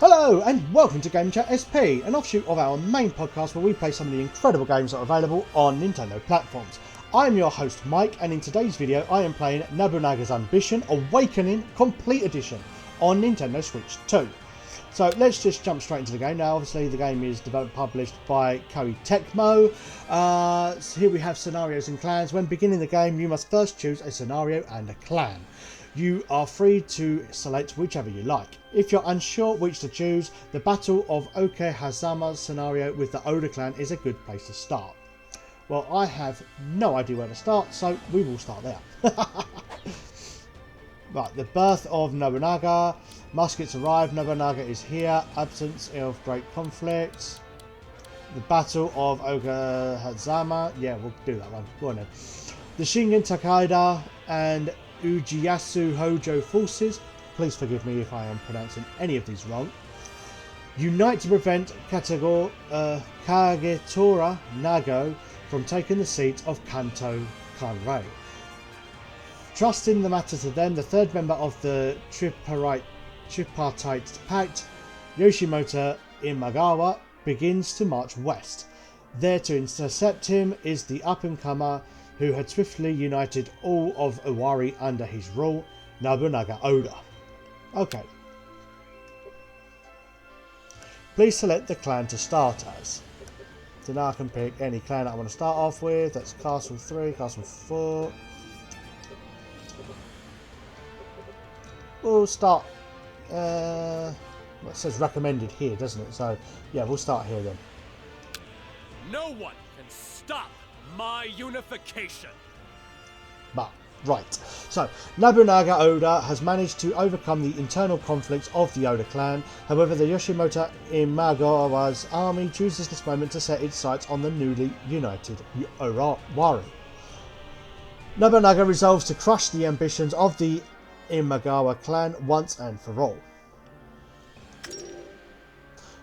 Hello and welcome to Game Chat SP, an offshoot of our main podcast where we play some of the incredible games that are available on Nintendo platforms. I am your host Mike, and in today's video I am playing Nobunaga's Ambition Awakening Complete Edition on Nintendo Switch 2. So let's just jump straight into the game. Now obviously the game is developed and published by Koei Tecmo. So here we have scenarios and clans. When beginning the game you must first choose a scenario and a clan. You are free to select whichever you like. If you're unsure which to choose, the Battle of Okehazama scenario with the Oda Clan is a good place to start. Well, I have no idea where to start, so we will start there. Right, the birth of Nobunaga. Muskets arrive, Nobunaga is here. Absence of great conflict. The Battle of Okehazama. Yeah, we'll do that one. Go on then. The Shingen Takeda and Ujiyasu Hojo forces, please forgive me if I am pronouncing any of these wrong, unite to prevent Kagetora Nago from taking the seat of Kanto Kanrei. Trusting the matter to them, the third member of the Tripartite Pact, Yoshimoto Imagawa, begins to march west. There to intercept him is the up-and-comer who had swiftly united all of Owari under his rule, Nobunaga Oda. Okay. Please select the clan to start as. So now I can pick any clan that I want to start off with. That's Castle 3, Castle 4. We'll start... well, it says recommended here, doesn't it? So, yeah, we'll start here then. No one can stop my unification. But, right. So, Nobunaga Oda has managed to overcome the internal conflicts of the Oda clan. However, the Yoshimoto Imagawa's army chooses this moment to set its sights on the newly united Owari. Nobunaga resolves to crush the ambitions of the Imagawa clan once and for all.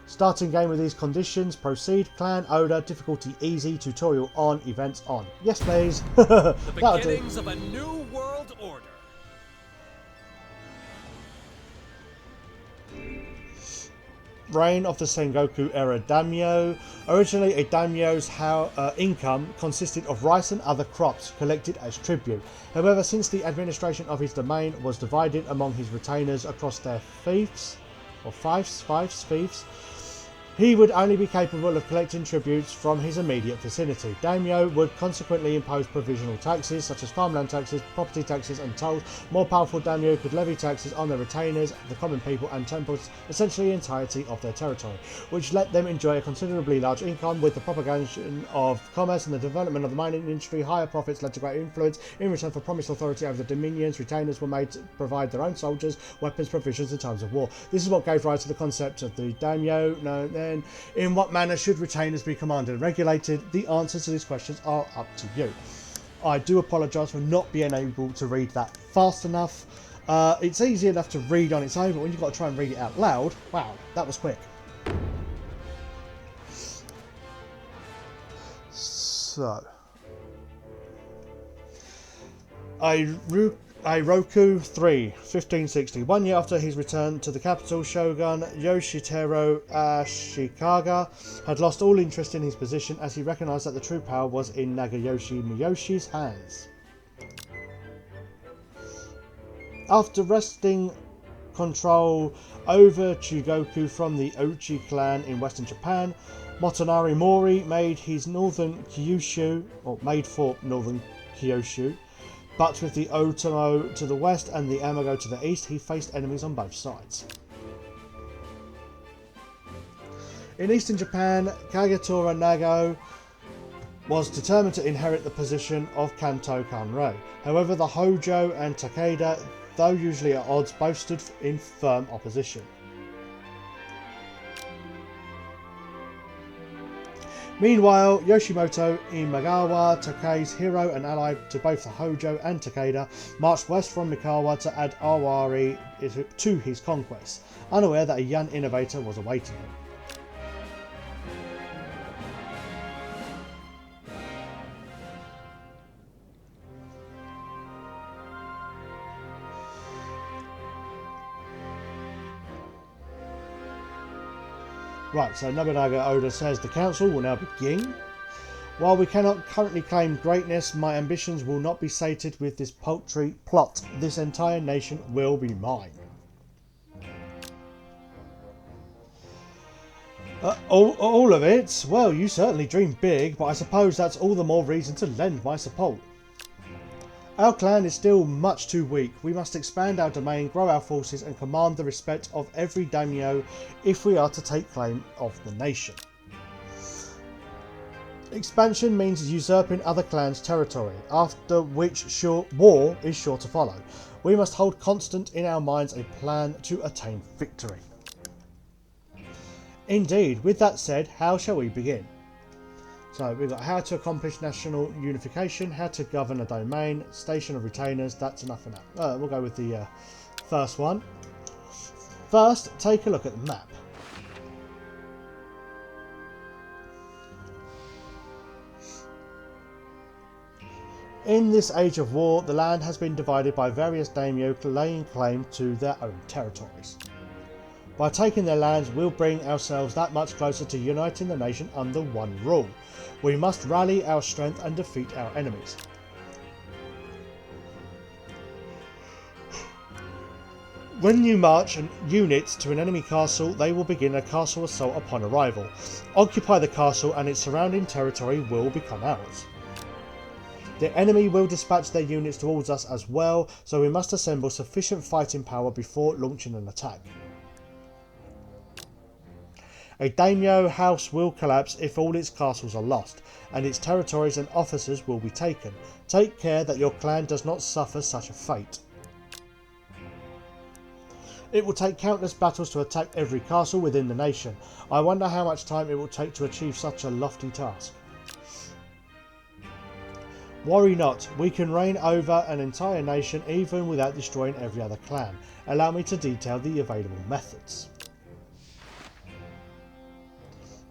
Starting game with these conditions, proceed, clan Oda, difficulty easy, tutorial on, events on. Yes please. The beginnings of a new world order. Reign of the Sengoku era Daimyo. Originally a Daimyo's income consisted of rice and other crops collected as tribute. However, since the administration of his domain was divided among his retainers across their fiefs, he would only be capable of collecting tributes from his immediate vicinity. Daimyo would consequently impose provisional taxes such as farmland taxes, property taxes and tolls. More powerful Daimyo could levy taxes on their retainers, the common people and temples, essentially the entirety of their territory, which let them enjoy a considerably large income. With the propagation of commerce and the development of the mining industry, higher profits led to great influence. In return for promised authority over the dominions, retainers were made to provide their own soldiers, weapons, provisions in times of war. This is what gave rise to the concept of the Daimyo. Then, in what manner should retainers be commanded and regulated? The answers to these questions are up to you. I do apologise for not being able to read that fast enough. It's easy enough to read on its own, but when you've got to try and read it out loud, wow, that was quick. So, Iroku 3, 1560. 1 year after his return to the capital, Shogun Yoshiteru Ashikaga had lost all interest in his position as he recognised that the true power was in Nagayoshi Miyoshi's hands. After wresting control over Chugoku from the Uchi clan in western Japan, Motonari Mori made for northern Kyushu, but with the Otomo to the west and the Amago to the east, he faced enemies on both sides. In eastern Japan, Kagetora Nago was determined to inherit the position of Kanto Kanrei. However, the Hojo and Takeda, though usually at odds, both stood in firm opposition. Meanwhile, Yoshimoto Imagawa, Takei's hero and ally to both the Hojo and Takeda, marched west from Mikawa to add Owari to his conquests, unaware that a young innovator was awaiting him. Right, so Nobunaga Oda says the council will now begin. While we cannot currently claim greatness, my ambitions will not be sated with this paltry plot. This entire nation will be mine. All of it? Well, you certainly dream big, but I suppose that's all the more reason to lend my support. Our clan is still much too weak. We must expand our domain, grow our forces and command the respect of every daimyo if we are to take claim of the nation. Expansion means usurping other clans' territory, after which war is sure to follow. We must hold constant in our minds a plan to attain victory. Indeed, with that said, how shall we begin? So we've got how to accomplish national unification, how to govern a domain, station of retainers. That's enough for now. We'll go with the first one. First, take a look at the map. In this age of war, the land has been divided by various daimyo laying claim to their own territories. By taking their lands, we'll bring ourselves that much closer to uniting the nation under one rule. We must rally our strength and defeat our enemies. When you march units to an enemy castle, they will begin a castle assault upon arrival. Occupy the castle and its surrounding territory will become ours. The enemy will dispatch their units towards us as well, so we must assemble sufficient fighting power before launching an attack. A daimyo house will collapse if all its castles are lost, and its territories and officers will be taken. Take care that your clan does not suffer such a fate. It will take countless battles to attack every castle within the nation. I wonder how much time it will take to achieve such a lofty task. Worry not, we can reign over an entire nation even without destroying every other clan. Allow me to detail the available methods.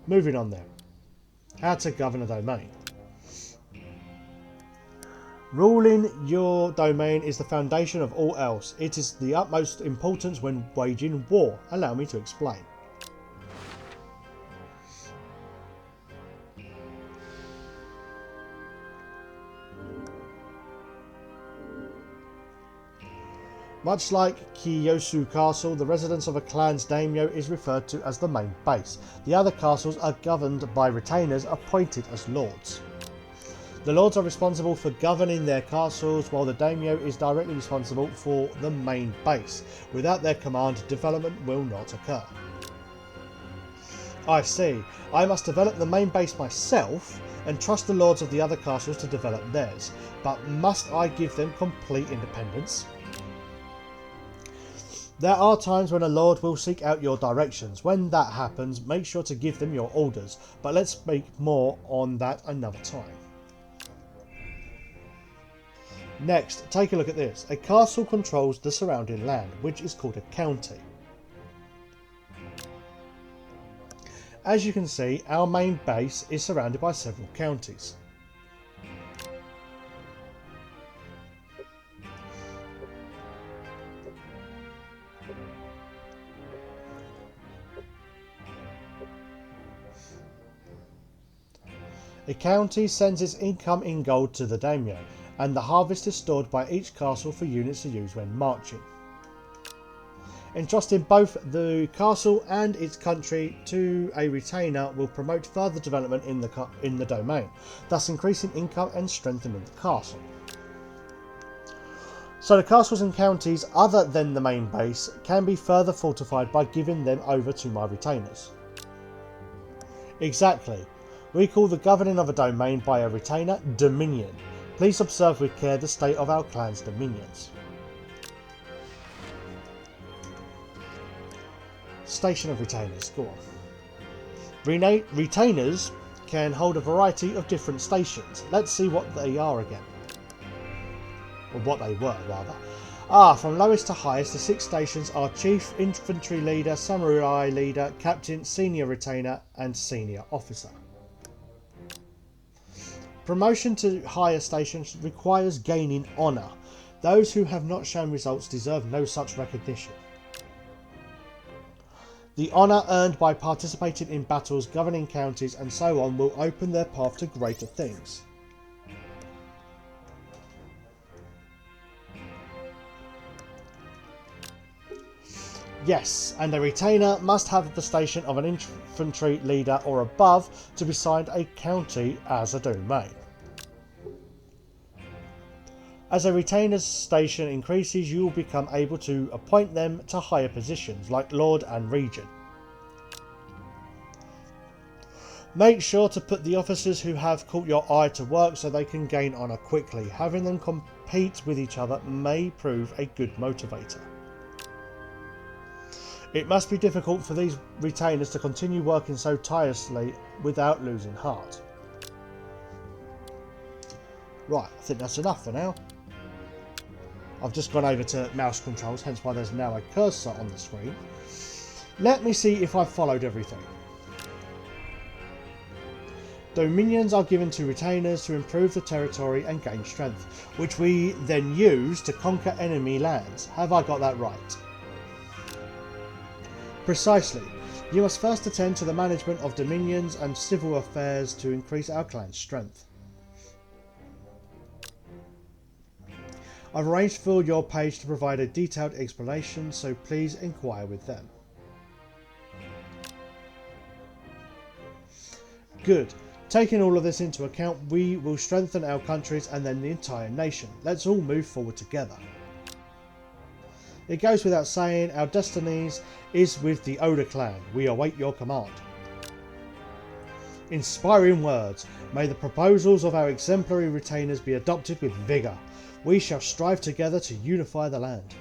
Moving on then. How to govern a domain. Ruling your domain is the foundation of all else. It is the utmost importance when waging war. Allow me to explain. Much like Kiyosu Castle, the residence of a clan's daimyo is referred to as the main base. The other castles are governed by retainers appointed as lords. The lords are responsible for governing their castles, while the daimyo is directly responsible for the main base. Without their command, development will not occur. I see. I must develop the main base myself and trust the lords of the other castles to develop theirs. But must I give them complete independence? There are times when a lord will seek out your directions. When that happens, make sure to give them your orders. But let's speak more on that another time. Next, take a look at this. A castle controls the surrounding land, which is called a county. As you can see, our main base is surrounded by several counties. A county sends its income in gold to the daimyo, and the harvest is stored by each castle for units to use when marching. Entrusting both the castle and its country to a retainer will promote further development in the domain, thus increasing income and strengthening the castle. So the castles and counties other than the main base can be further fortified by giving them over to my retainers. Exactly. We call the governing of a domain by a retainer dominion. Please observe with care the state of our clan's dominions. Station of retainers, go on. Retainers can hold a variety of different stations. Let's see what they are again. Or what they were, rather. From lowest to highest, the 6 stations are Chief, Infantry Leader, Samurai Leader, Captain, Senior Retainer, and Senior Officer. Promotion to higher stations requires gaining honour. Those who have not shown results deserve no such recognition. The honour earned by participating in battles, governing counties and so on will open their path to greater things. Yes, and a retainer must have the station of an infantry leader or above to be assigned a county as a domain. As a retainer's station increases, you will become able to appoint them to higher positions like Lord and Regent. Make sure to put the officers who have caught your eye to work so they can gain honour quickly. Having them compete with each other may prove a good motivator. It must be difficult for these retainers to continue working so tirelessly without losing heart. Right, I think that's enough for now. I've just gone over to mouse controls, hence why there's now a cursor on the screen. Let me see if I've followed everything. Dominions are given to retainers to improve the territory and gain strength, which we then use to conquer enemy lands. Have I got that right? Precisely. You must first attend to the management of dominions and civil affairs to increase our clan's strength. I've arranged for your page to provide a detailed explanation, so please inquire with them. Good. Taking all of this into account, we will strengthen our countries and then the entire nation. Let's all move forward together. It goes without saying, our destinies is with the Oda Clan. We await your command. Inspiring words. May the proposals of our exemplary retainers be adopted with vigour. We shall strive together to unify the land.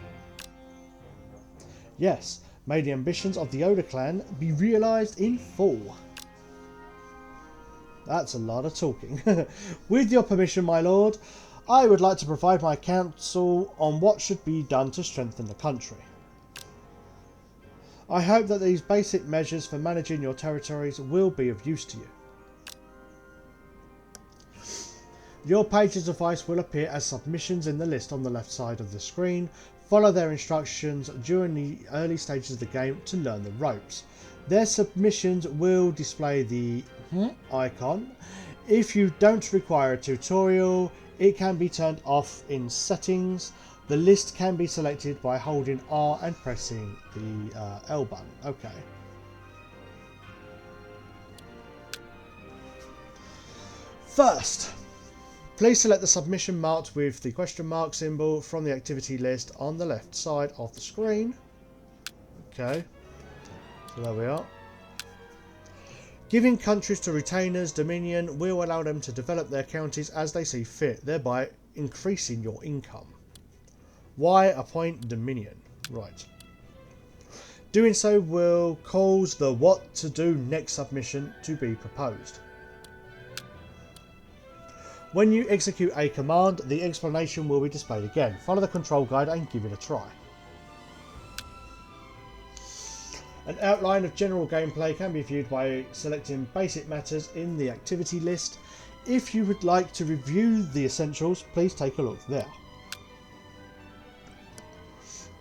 Yes, may the ambitions of the Oda Clan be realised in full. That's a lot of talking. With your permission, my lord, I would like to provide my counsel on what should be done to strengthen the country. I hope that these basic measures for managing your territories will be of use to you. Your page's advice will appear as submissions in the list on the left side of the screen. Follow their instructions during the early stages of the game to learn the ropes. Their submissions will display the icon. If you don't require a tutorial, it can be turned off in settings. The list can be selected by holding R and pressing the L button. Okay. First, please select the submission marked with the question mark symbol from the activity list on the left side of the screen. Okay, so there we are. Giving countries to retainers dominion will allow them to develop their counties as they see fit, thereby increasing your income. Why appoint dominion? Right. Doing so will cause the what to do next submission to be proposed. When you execute a command, the explanation will be displayed again. Follow the control guide and give it a try. An outline of general gameplay can be viewed by selecting basic matters in the activity list. If you would like to review the essentials, please take a look there.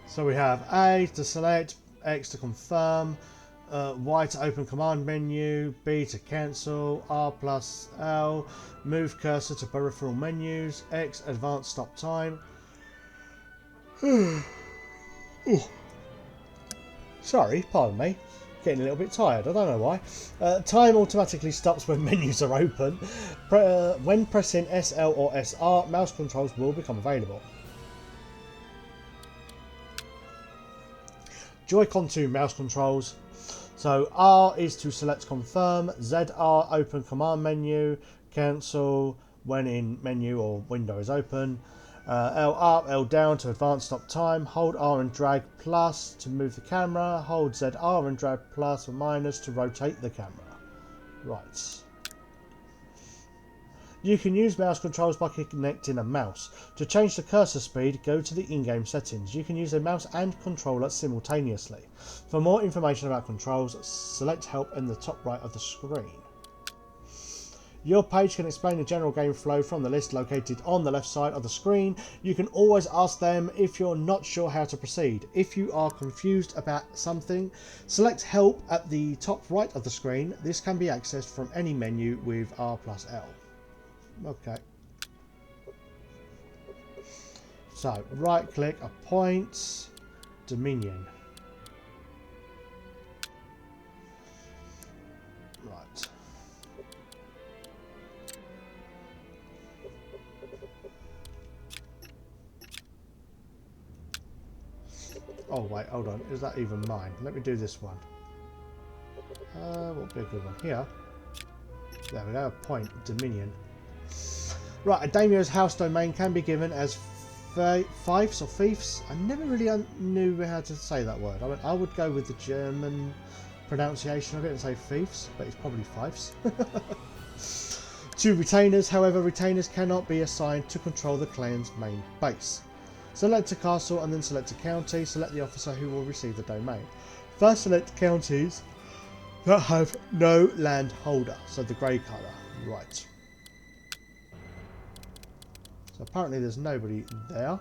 So we have A to select, X to confirm, Y to open command menu, B to cancel, R plus L, move cursor to peripheral menus, X advanced stop time. Sorry, pardon me, getting a little bit tired, I don't know why. Time automatically stops when menus are open. When pressing SL or SR, mouse controls will become available. Joy-Con 2 mouse controls. So R is to select confirm, ZR open command menu, cancel when in menu or window is open, L up, L down to advance stop time, hold R and drag plus to move the camera, hold ZR and drag plus or minus to rotate the camera. Right. You can use mouse controls by connecting a mouse. To change the cursor speed, go to the in-game settings. You can use a mouse and controller simultaneously. For more information about controls, select help in the top right of the screen. Your page can explain the general game flow from the list located on the left side of the screen. You can always ask them if you're not sure how to proceed. If you are confused about something, select help at the top right of the screen. This can be accessed from any menu with R+L. Okay. So, right click, appoint, Dominion. Right. Oh wait, hold on. Is that even mine? Let me do this one. What would be a good one? Here. There we go. Appoint, Dominion. Right, a Daimyo's house domain can be given as fiefs or fiefs. I never really knew how to say that word. I would go with the German pronunciation of it and say fiefs, but it's probably fiefs. To retainers, however, retainers cannot be assigned to control the clan's main base. Select a castle and then select a county. Select the officer who will receive the domain. First select counties that have no land holder, so the grey colour. Right. So apparently there's nobody there.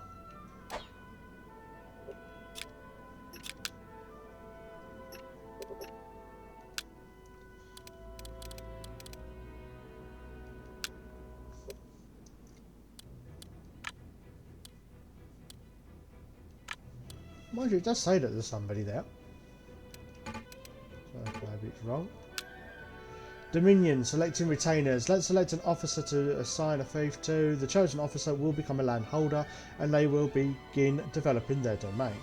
Mind you, it does say that there's somebody there. So maybe it's wrong. Dominion, selecting retainers. Let's select an officer to assign a fief to. The chosen officer will become a landholder and they will begin developing their domain.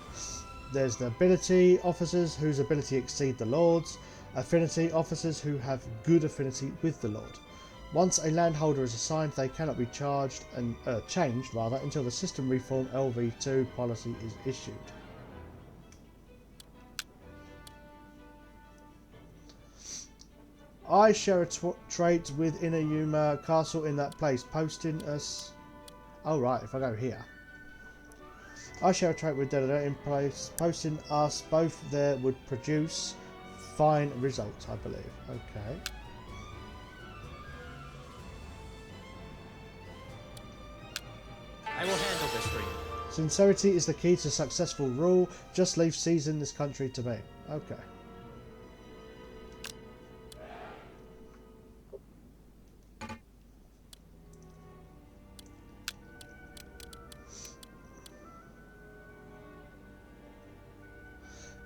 There's the ability officers whose ability exceed the Lord's. Affinity officers who have good affinity with the Lord. Once a landholder is assigned, they cannot be changed until the system reform LV2 policy is issued. I share a trait with Inuyuma Castle in that place, posting us... Oh right, if I go here. I share a trait with Dedede in place, posting us both there would produce fine results, I believe. Okay. I will handle this for you. Sincerity is the key to successful rule. Just leave season this country to me. Okay.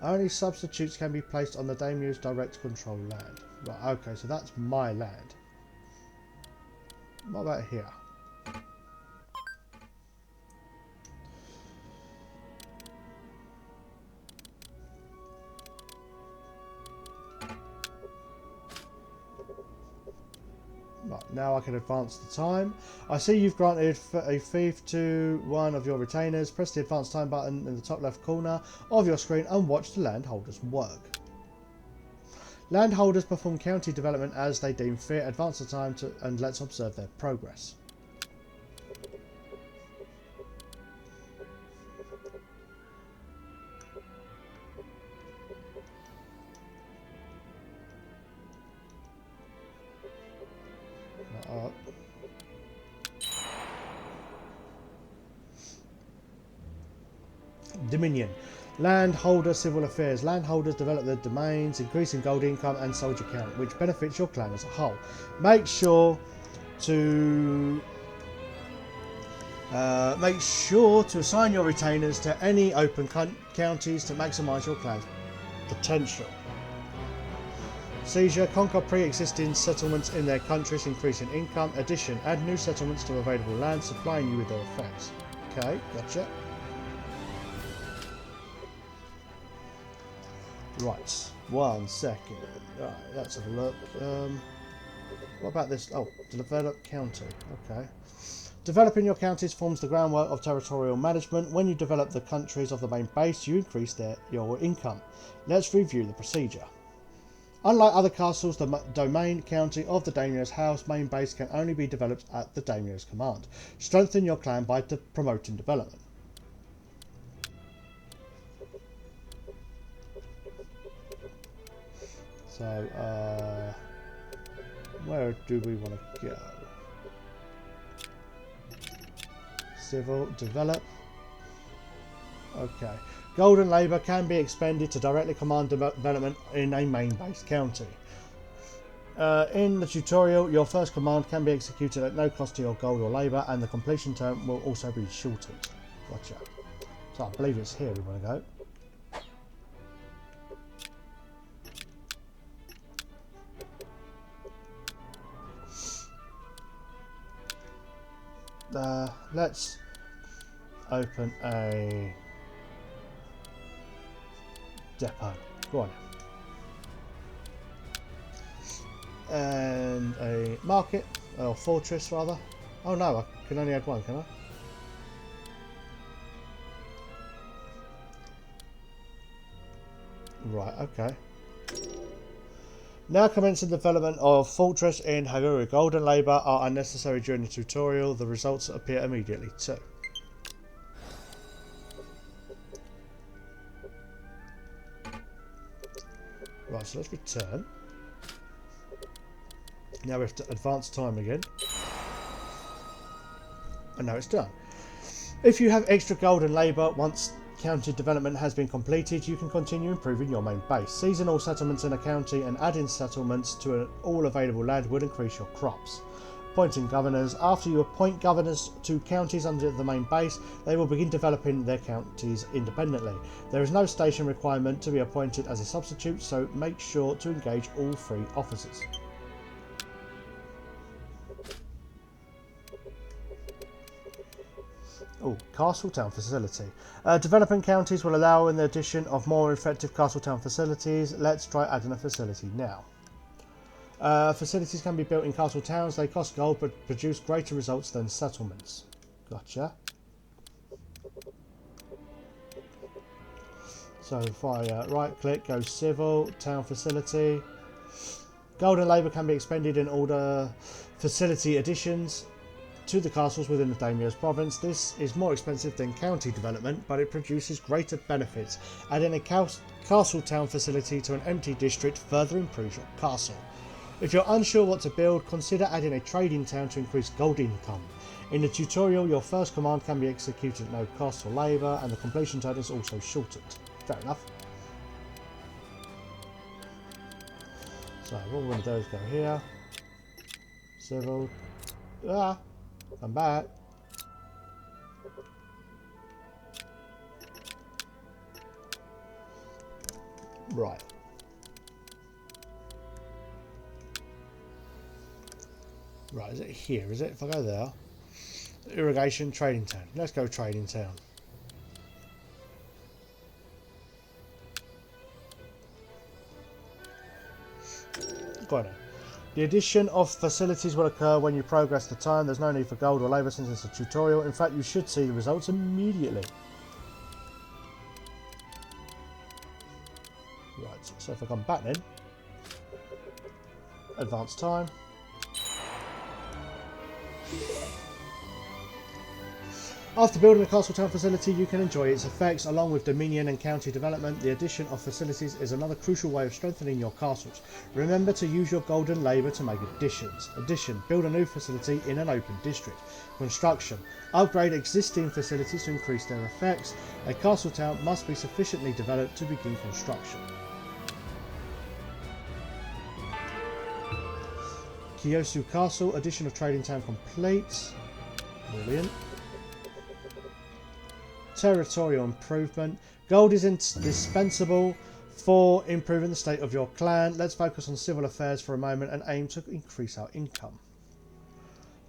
Only substitutes can be placed on the Daimyo's direct control land. Right, okay, so that's my land. What about here? Right, now I can advance the time. I see you've granted a fief to one of your retainers. Press the advance time button in the top left corner of your screen and watch the landholders work. Landholders perform county development as they deem fit. Advance the time and let's observe their progress. Dominion. Landholder civil affairs. Landholders develop their domains, increasing gold income and soldier count, which benefits your clan as a whole. Make sure to assign your retainers to any open counties to maximise your clan's potential. Seizure. Conquer pre-existing settlements in their countries, increasing income. Addition. Add new settlements to available land, supplying you with their effects. Okay, gotcha. Right, 1 second. Right, let's have a look. What about this? Oh, develop county. Okay. Developing your counties forms the groundwork of territorial management. When you develop the countries of the main base, you increase your income. Let's review the procedure. Unlike other castles, the domain county of the Daimyo's house main base can only be developed at the Daimyo's command. Strengthen your clan by promoting development. So, Where do we want to go? Civil, develop. Okay. Golden labour can be expended to directly command development in a main-based county. In the tutorial, your first command can be executed at no cost to your gold or labour, and the completion term will also be shortened. Gotcha. So I believe it's here we want to go. Let's open a depot. Go on. And a market, or fortress rather. Oh no, I can only add one, can I? Right, okay. Now commencing development of fortress in Haguru. Golden labour are unnecessary during the tutorial. The results appear immediately too. Right, so let's return. Now we have to advance time again. And now it's done. If you have extra gold and labour, once county development has been completed, you can continue improving your main base. Seizing all settlements in a county and adding settlements to all available land would increase your crops. Appointing governors. After you appoint governors to counties under the main base, they will begin developing their counties independently. There is no station requirement to be appointed as a substitute, so make sure to engage all three officers. Oh, castle town facility. Developing counties will allow in the addition of more effective castle town facilities. Let's try adding a facility now. Facilities can be built in castle towns. They cost gold but produce greater results than settlements. Gotcha. So if I right click, go civil, town facility. Gold and labour can be expended in order facility additions to the castles within the Daimyo's province. This is more expensive than county development, but it produces greater benefits. Adding a castle town facility to an empty district further improves your castle. If you're unsure what to build, consider adding a trading town to increase gold income. In the tutorial, your first command can be executed at no cost or labour, and the completion time is also shortened. Fair enough. So what we're going to do is go here. Civil. I'm back. Right. Right, is it here, is it? If I go there. Irrigation, trading town. Let's go trading town. Got it. The addition of facilities will occur when you progress the time. There's no need for gold or labour since it's a tutorial. In fact, you should see the results immediately. Right, so if I come back then, advance time. After building a castle town facility, you can enjoy its effects. Along with dominion and county development, the addition of facilities is another crucial way of strengthening your castles. Remember to use your golden labour to make additions. Addition, build a new facility in an open district. Construction, upgrade existing facilities to increase their effects. A castle town must be sufficiently developed to begin construction. Kiyosu Castle, addition of trading town complete. Brilliant. Territorial improvement. Gold is indispensable for improving the state of your clan. Let's focus on civil affairs for a moment and aim to increase our income.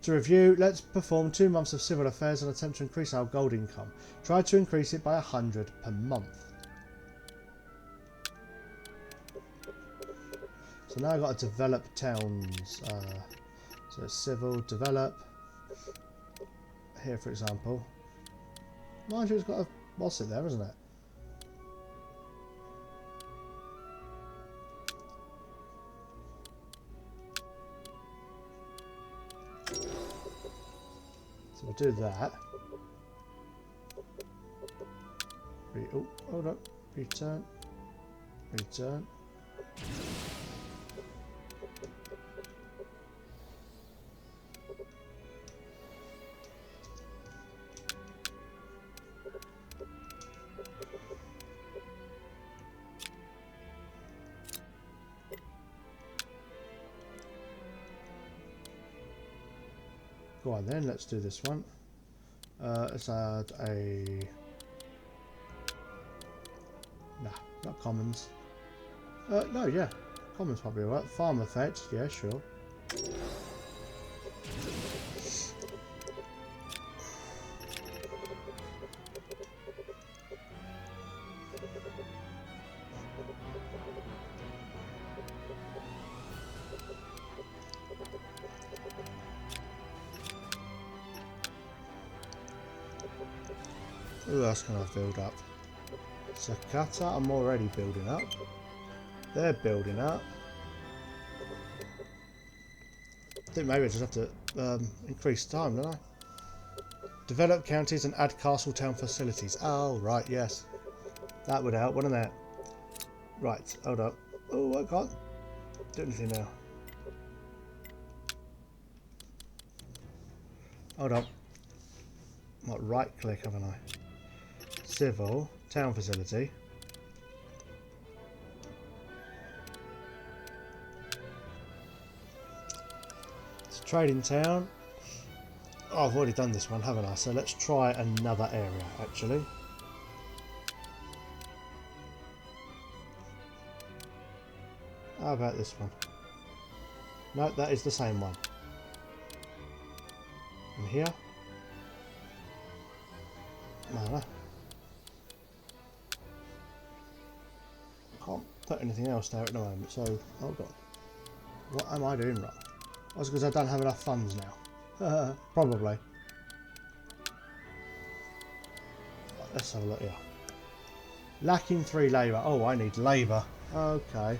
To review, let's perform 2 months of civil affairs and attempt to increase our gold income. Try to increase it by 100 per month. So now I've got to develop towns. So civil, develop. Here, for example. Mind you, it's got a boss in there, isn't it? So we'll do that. Oh, hold up. Return. Return. Go on then, let's do this one. Let's add a... Nah, not commons. No, yeah. Commons probably alright. Farm effect, yeah, sure. Who else can I build up? Sakata, I'm already building up. They're building up. I think maybe I just have to increase time, don't I? Develop counties and add castle town facilities. Oh, right, yes. That would help, wouldn't it? Right, hold up. Oh, I can't do anything now. Hold up. Might right click, haven't I? Civil, town facility. It's a trading town. Oh, I've already done this one, haven't I? So let's try another area, actually. How about this one? No, that is the same one. And here? No. Can't put anything else there at the moment, so hold on. What am I doing wrong? That's because I don't have enough funds now. Probably. Right, let's have a look here. Lacking 3 labour. Oh, I need labour. Okay.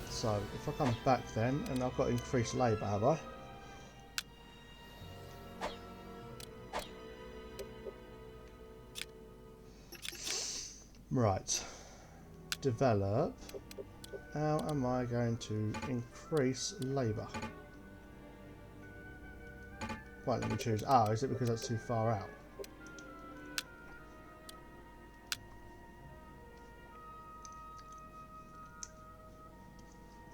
So, if I come back then, and I've got increased labour, have I? Right. Develop. How am I going to increase labour? Right, let me choose. Ah, is it because that's too far out?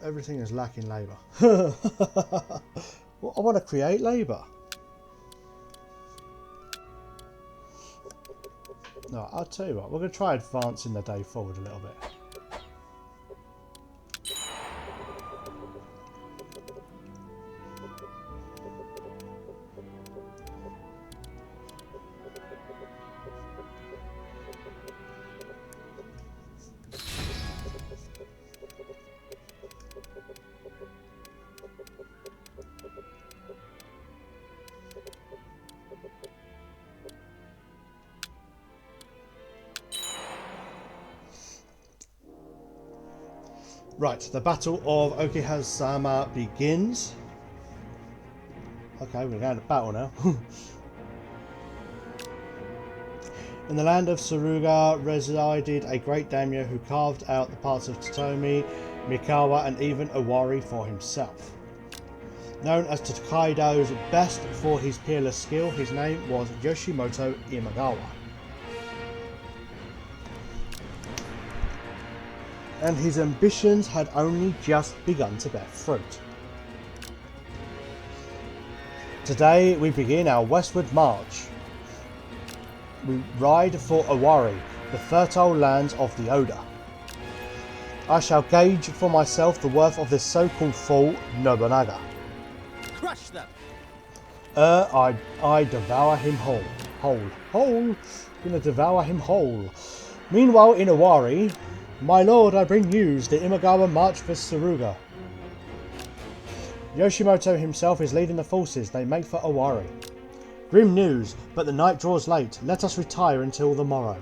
Everything is lacking labour. Well, I want to create labour. No, I'll tell you what, we're going to try advancing the day forward a little bit. Right, the Battle of Okihazama begins. Okay, we're going to battle now. In the land of Suruga resided a great daimyo who carved out the parts of Totomi, Mikawa and even Owari for himself. Known as Tokaido's best for his peerless skill, his name was Yoshimoto Imagawa. And his ambitions had only just begun to bear fruit. Today we begin our westward march. We ride for Owari, the fertile lands of the Oda. I shall gauge for myself the worth of this so-called fool, Nobunaga. Crush them! I devour him whole. Gonna devour him whole. Meanwhile in Owari, my lord, I bring news. The Imagawa march for Suruga. Yoshimoto himself is leading the forces. They make for Owari. Grim news, but the night draws late. Let us retire until the morrow.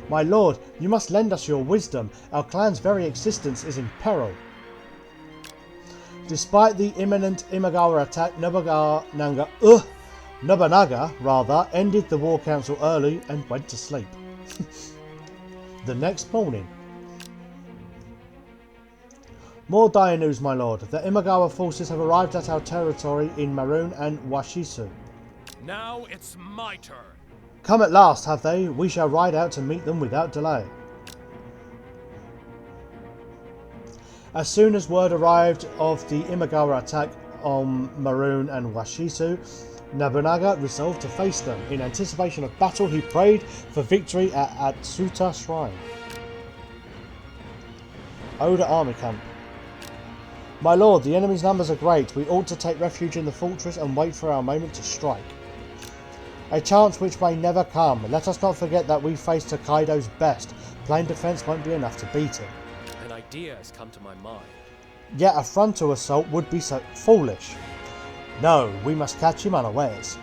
My lord, you must lend us your wisdom. Our clan's very existence is in peril. Despite the imminent Imagawa attack, Nobunaga ended the war council early and went to sleep. The next morning. More dire news, my lord. The Imagawa forces have arrived at our territory in Maroon and Washisu. Now it's my turn. Come at last, have they? We shall ride out to meet them without delay. As soon as word arrived of the Imagawa attack on Maroon and Washizu, Nobunaga resolved to face them. In anticipation of battle, he prayed for victory at Atsuta Shrine. Oda Army Camp. My lord, the enemy's numbers are great. We ought to take refuge in the fortress and wait for our moment to strike. A chance which may never come. Let us not forget that we face Tokaido's best. Plain defence won't be enough to beat him. An idea has come to my mind. Yet a frontal assault would be so foolish. No, we must catch him unawares.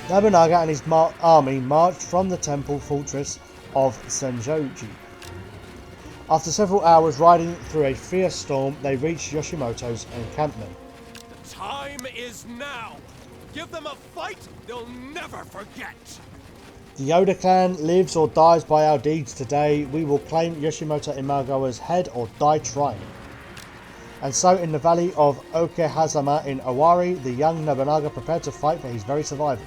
Nobunaga and his army marched from the temple fortress of Sengoku. After several hours riding through a fierce storm, they reached Yoshimoto's encampment. The time is now. Give them a fight they'll never forget. The Oda Clan lives or dies by our deeds today. We will claim Yoshimoto Imagawa's head or die trying. And so in the valley of Okehazama in Owari, the young Nobunaga prepared to fight for his very survival.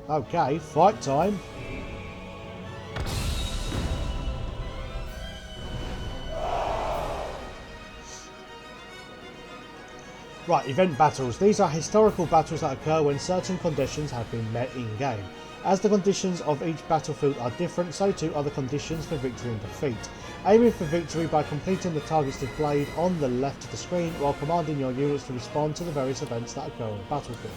Okay, fight time. Right, event battles. These are historical battles that occur when certain conditions have been met in-game. As the conditions of each battlefield are different, so too are the conditions for victory and defeat. Aiming for victory by completing the targets displayed on the left of the screen while commanding your units to respond to the various events that occur on the battlefield.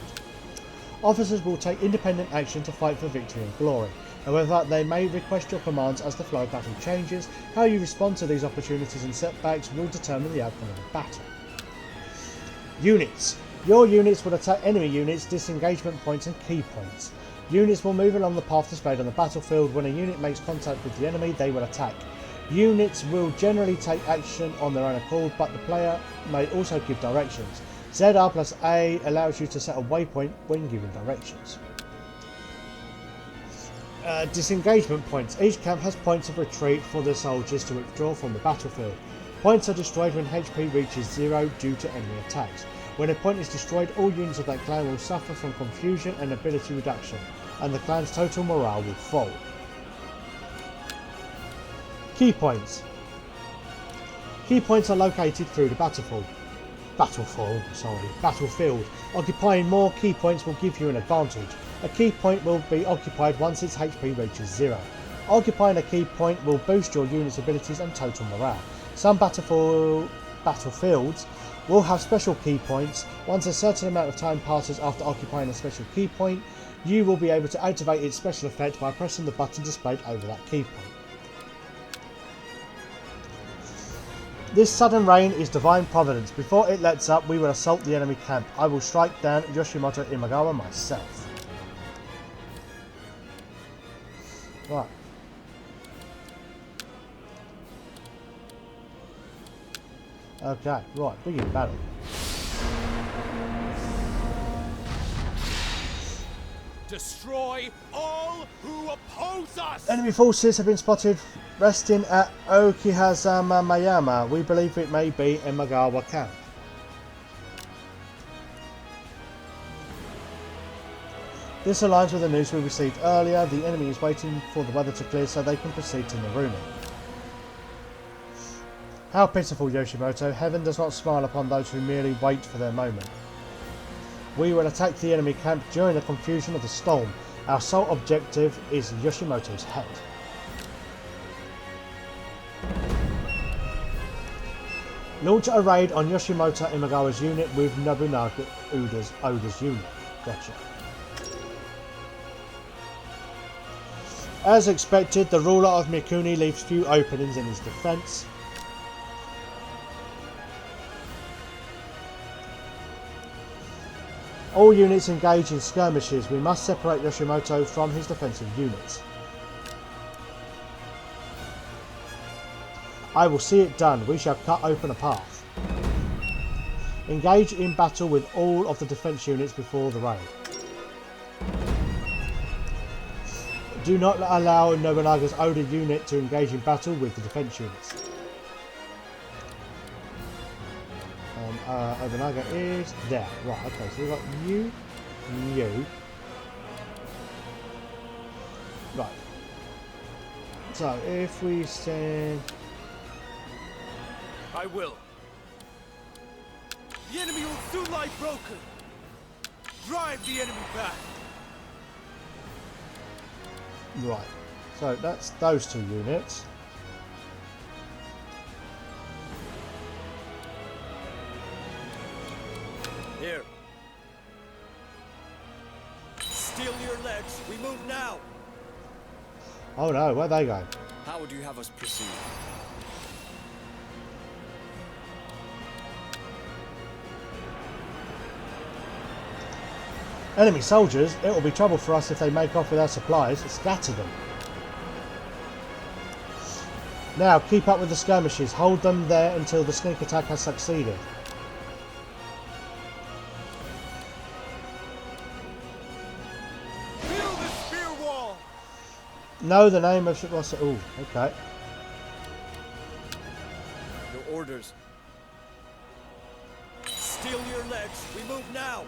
Officers will take independent action to fight for victory and glory. However, they may request your commands as the flow of battle changes. How you respond to these opportunities and setbacks will determine the outcome of the battle. Units. Your units will attack enemy units, disengagement points and key points. Units will move along the path displayed on the battlefield. When a unit makes contact with the enemy, they will attack. Units will generally take action on their own accord, but the player may also give directions. ZR plus A allows you to set a waypoint when giving directions. Disengagement points. Each camp has points of retreat for the soldiers to withdraw from the battlefield. Points are destroyed when HP reaches 0 due to enemy attacks. When a point is destroyed, all units of that clan will suffer from confusion and ability reduction, and the clan's total morale will fall. Key points. Key points are located through the battlefield. Occupying more key points will give you an advantage. A key point will be occupied once its HP reaches 0. Occupying a key point will boost your unit's abilities and total morale. Some battlefields will have special key points. Once a certain amount of time passes after occupying a special key point, you will be able to activate its special effect by pressing the button displayed over that key point. This sudden rain is divine providence. Before it lets up, we will assault the enemy camp. I will strike down Yoshimoto Imagawa myself. Right. Okay, right, begin battle. Destroy all who oppose us! Enemy forces have been spotted resting at Okehazama Mayama. We believe it may be Imagawa camp. This aligns with the news we received earlier. The enemy is waiting for the weather to clear so they can proceed to Narumi. How pitiful, Yoshimoto. Heaven does not smile upon those who merely wait for their moment. We will attack the enemy camp during the confusion of the storm. Our sole objective is Yoshimoto's head. Launch a raid on Yoshimoto Imagawa's unit with Nobunaga Oda's unit. Gotcha. As expected, the ruler of Mikuni leaves few openings in his defence. All units engage in skirmishes. We must separate Yoshimoto from his defensive units. I will see it done. We shall cut open a path. Engage in battle with all of the defence units before the raid. Do not allow Nobunaga's Oda unit to engage in battle with the defence units. Nobunaga is there. Right, okay, so we've got you, So if we stand... I will. The enemy will soon lie broken. Drive the enemy back. Right. So that's those two units. Here. Steel your legs. We move now. Oh no, where'd they go? How would you have us proceed? Enemy soldiers, it will be trouble for us if they make off with our supplies. Scatter them. Now, keep up with the skirmishes. Hold them there until the sneak attack has succeeded. Build the spear wall. Know the name of... Oh, okay. Your orders. Steel your legs. We move now.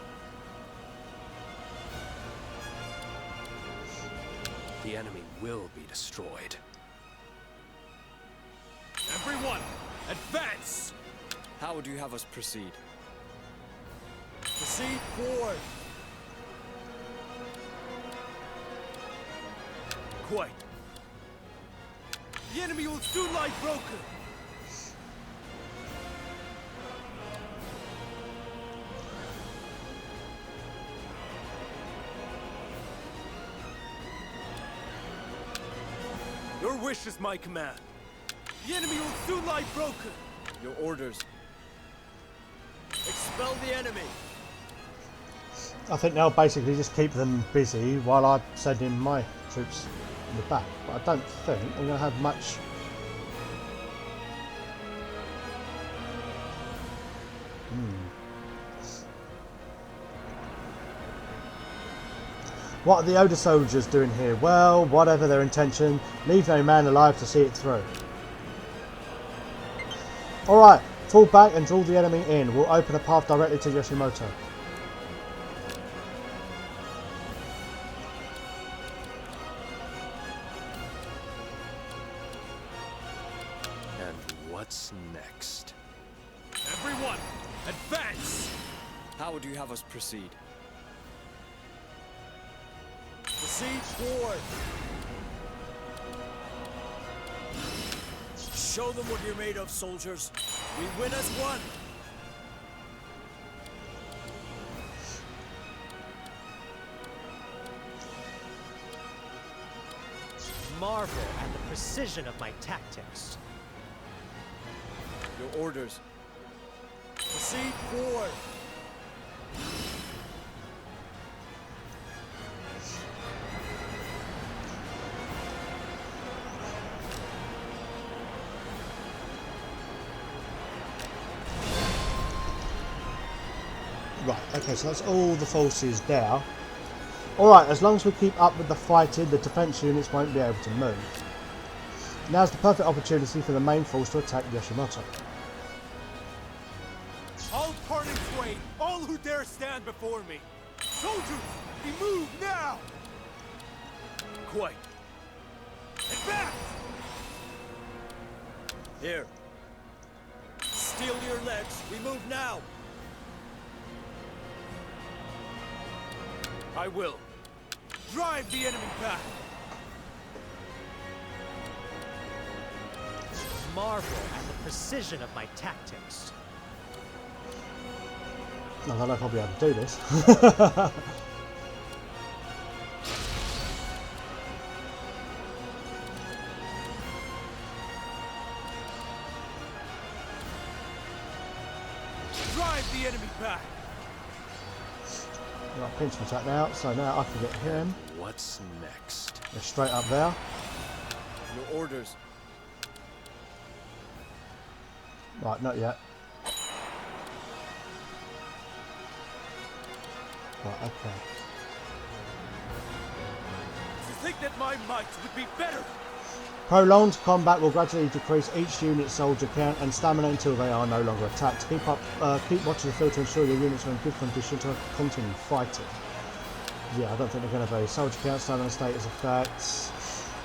The enemy will be destroyed. Everyone, advance! How would you have us proceed? Proceed forward. Quite. The enemy will soon lie broken. Your wish is my command. The enemy will soon lie broken. Your orders. Expel the enemy. I think they'll basically just keep them busy while I send in my troops in the back. But I don't think I'm going to have much... What are the Oda soldiers doing here? Well, whatever their intention, leave no man alive to see it through. Alright, fall back and draw the enemy in. We'll open a path directly to Yoshimoto. And what's next? Everyone, advance! How would you have us proceed? Proceed forward. Show them what you're made of, soldiers. We win as one. Marvel at the precision of my tactics. Your orders. Proceed forward. Right, okay, so that's all the forces there. Alright, as long as we keep up with the fighting, the defence units won't be able to move. Now's the perfect opportunity for the main force to attack Yoshimoto. All turn and sway, all who dare stand before me. Soldiers, we move now! Quite. Advance! Here. Steel your legs, we move now! I will. Drive the enemy back! Marvel at the precision of my tactics. I don't know if I'll be able to do this. Drive the enemy back! Right, pinch attack now, so now I can get him. What's next? They're straight up there. Your orders. Right, not yet. Right, okay. You think that my might would be better? Prolonged combat will gradually decrease each unit's soldier count and stamina until they are no longer attacked. Keep watching the field to ensure your units are in good condition to continue fighting. Yeah, I don't think they're going to be. Soldier count, stamina, status effects.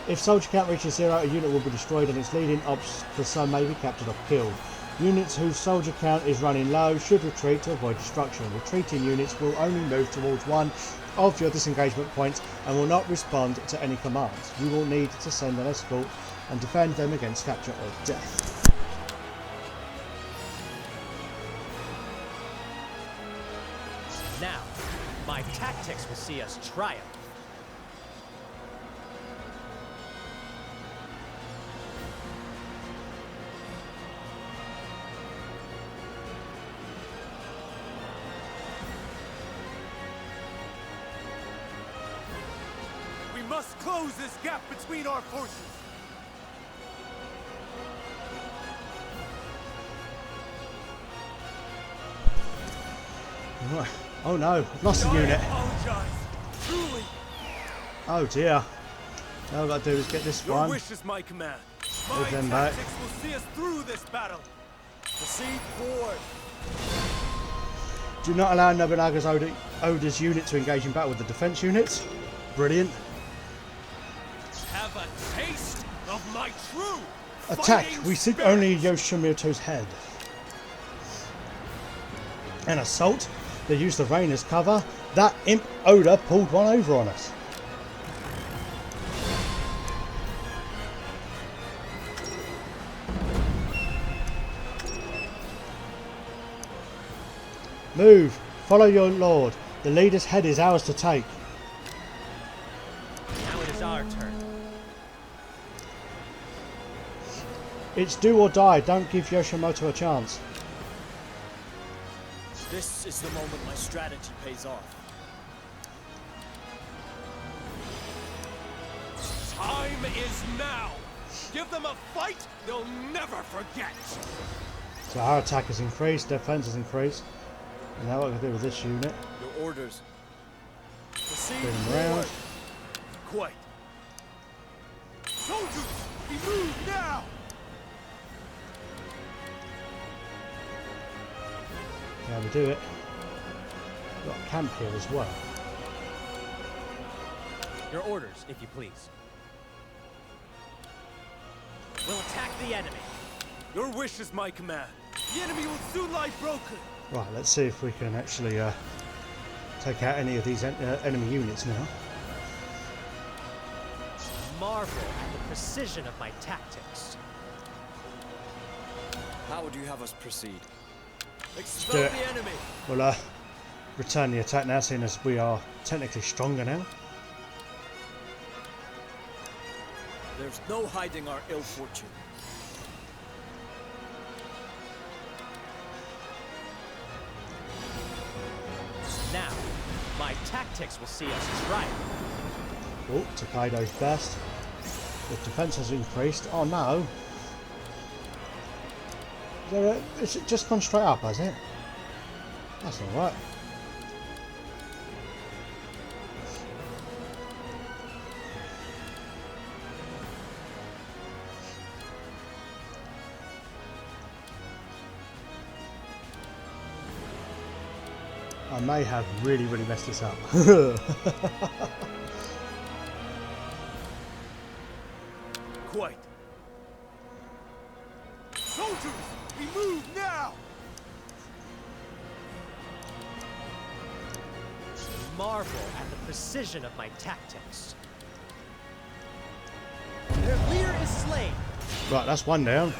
If soldier count reaches 0, a unit will be destroyed and its leading officer may be captured or killed. Units whose soldier count is running low should retreat to avoid destruction. Retreating units will only move towards one of your disengagement points and will not respond to any commands. You will need to send an escort and defend them against capture or death. Now, my tactics will see us triumph. We must close this gap between our forces. Right. Oh no, I've lost a I unit. apologize. Truly. Oh dear. All I've got to do is get this Your one. wish is my command. Move My them back. tactics will see us through this battle. Proceed forward. Do not allow Nobunaga's Oda's unit to engage in battle with the defense units. Brilliant. Have a taste of my true Attack. fighting We seek spirit. only Yoshimoto's head. An assault. They used the rain as cover. That imp Oda pulled one over on us. Move. Follow your lord. The leader's head is ours to take. Now it is our turn. It's do or die. Don't give Yoshimoto a chance. This is the moment my strategy pays off. Time is now. Give them a fight they'll never forget. So our attack has increased, defense has increased. And now what I can do with this unit? Your orders. Proceed Bring them forward. round. Quite. Soldiers, we move now. How we do it. We've got a camp here as well. Your orders, if you please. We'll attack the enemy. Your wish is my command. The enemy will soon lie broken. Right, let's see if we can actually take out any of these enemy units now. Marvel at the precision of my tactics. How would you have us proceed? Expel do it. the enemy. We'll return the attack now, seeing as we are technically stronger now. There's no hiding our ill fortune. Now, my tactics will see us triumph. Oh, Takedo's best. The defense has increased. Oh no! Is it just gone straight up, has it? That's alright. I may have really messed this up. Quite. Soldiers, we move now. Marvel at the precision of my tactics. Their leader is slain. Right, that's one down.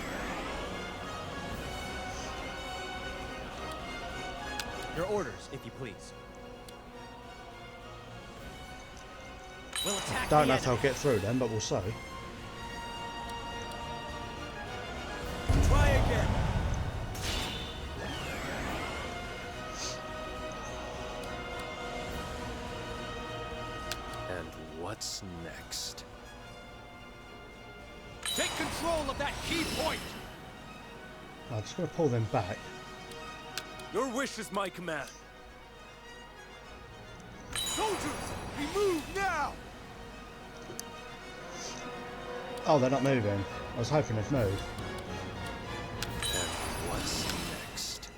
Your orders, if you please. We'll attack Don't the know if enemy. I'll get through them, but we'll see. Try again. And what's next? Take control of that key point. I'm just going to pull them back. Your wish is my command. Soldiers, we move now. Oh, they're not moving. I was hoping they'd move. And what's next?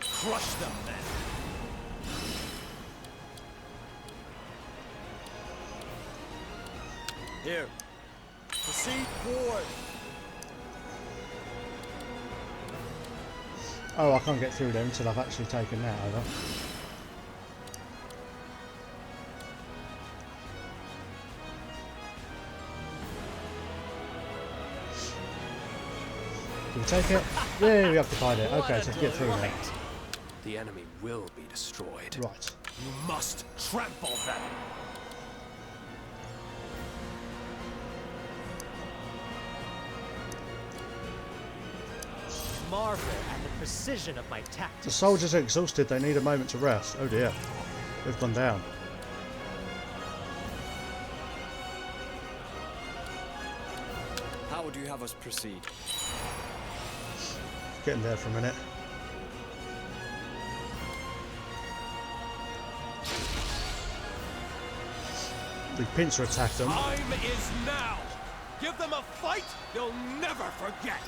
Crush them then. Here. Proceed forward. Oh, I can't get through there until I've actually taken that over. Did we take it? Yeah, we occupied it. Okay, so get through there. The enemy will be destroyed. Right. You must trample them. Marvel at the precision of my tactics. The soldiers are exhausted. They need a moment to rest. Oh dear. They've gone down. How would you have us proceed? Getting there for a minute. The pincer attacked them. Time is now. Give them a fight they'll never forget.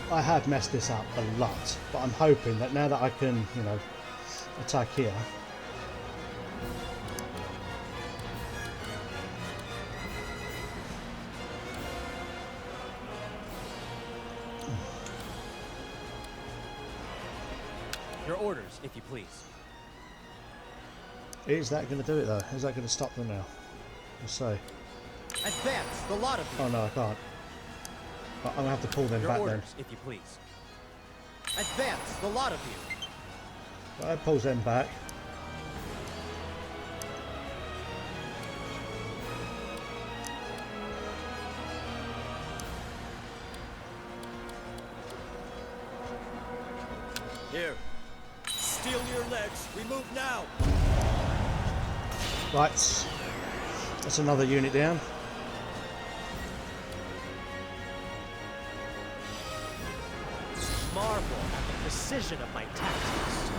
I have messed this up a lot, but I'm hoping that now that I can, you know, attack here. Your orders, if you please. Is that going to do it though? Is that going to stop them now? We'll see. Advance, the lot of you. Oh no, I can't. But I'm going to have to pull them Your back orders, if you please. Advance, the lot of you. then. That pulls them back. Here. Steel your legs. We move now. Right. That's another unit down. Marvel at the precision of my tactics.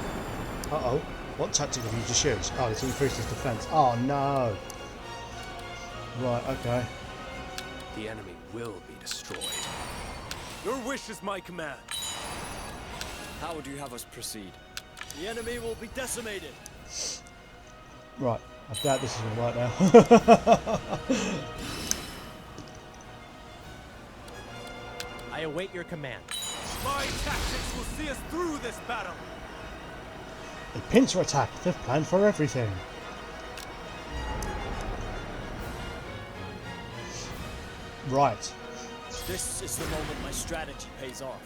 Uh-oh. What tactic have you just used? Oh, it's increased his defense. Oh, no. Right, okay. The enemy will be destroyed. Your wish is my command. How would you have us proceed? The enemy will be decimated. Right. I doubt this is going to work now. I await your command. My tactics will see us through this battle. A pincer attack. They've planned for everything. Right. This is the moment my strategy pays off.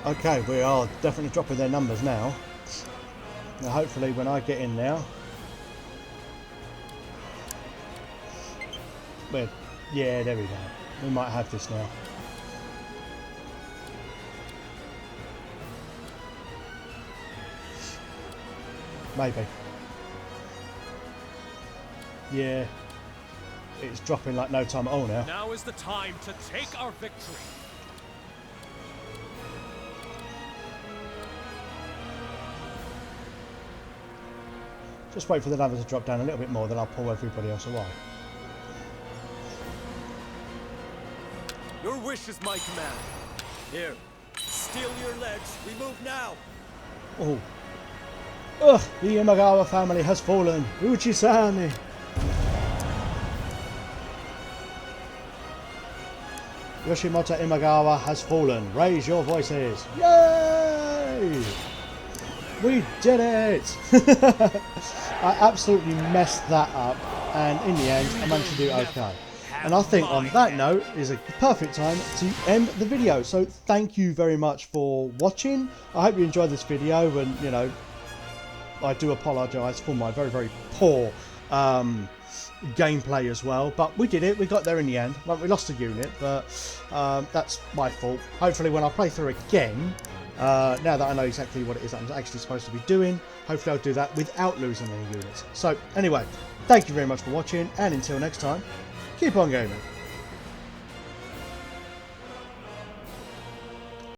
Okay, we are definitely dropping their numbers now. Now hopefully when I get in now... Well, yeah, there we go. We might have this now. Maybe. Yeah. It's dropping like no time at all now. Now is the time to take our victory. Just wait for the numbers to drop down a little bit more, then I'll pull everybody else away. Your wish is my command. Here. Steel your legs. We move now. Oh. Ugh, the Imagawa family has fallen. Uchi-san. Yoshimoto Imagawa has fallen. Raise your voices. Yay! We did it! I absolutely messed that up, and in the end I managed to do okay. And I think on that note is a perfect time to end the video. So thank you very much for watching. I hope you enjoyed this video, and you know, I do apologise for my very, very poor gameplay as well, but we did it. We got there in the end. Well, we lost a unit, but that's my fault. Hopefully when I play through again, now that I know exactly what it is I'm actually supposed to be doing, hopefully I'll do that without losing any units. So anyway, thank you very much for watching, and until next time, keep on gaming.